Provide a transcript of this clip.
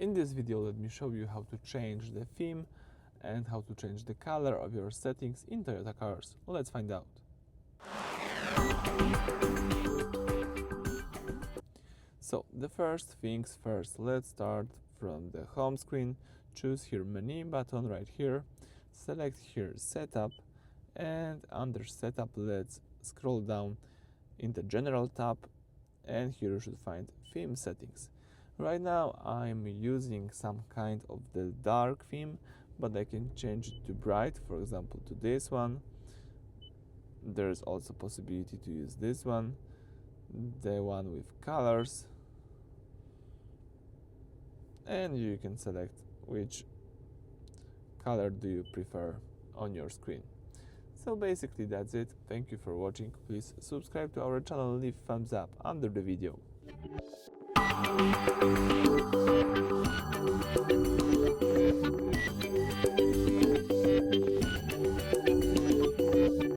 In this video, let me show you how to change the theme and how to change the color of your settings in Toyota cars. Let's find out. So, the first things first, let's start from the home screen. Choose here menu button right here, select here setup, and under setup let's scroll down in the general tab, and here you should find theme settings. Right now I'm using some kind of the dark theme, but I can change it to bright, for example to this one. There's also possibility to use this one, the one with colors, and you can select which color do you prefer on your screen. So basically that's it. Thank you for watching. Please subscribe to our channel, leave thumbs up under the video.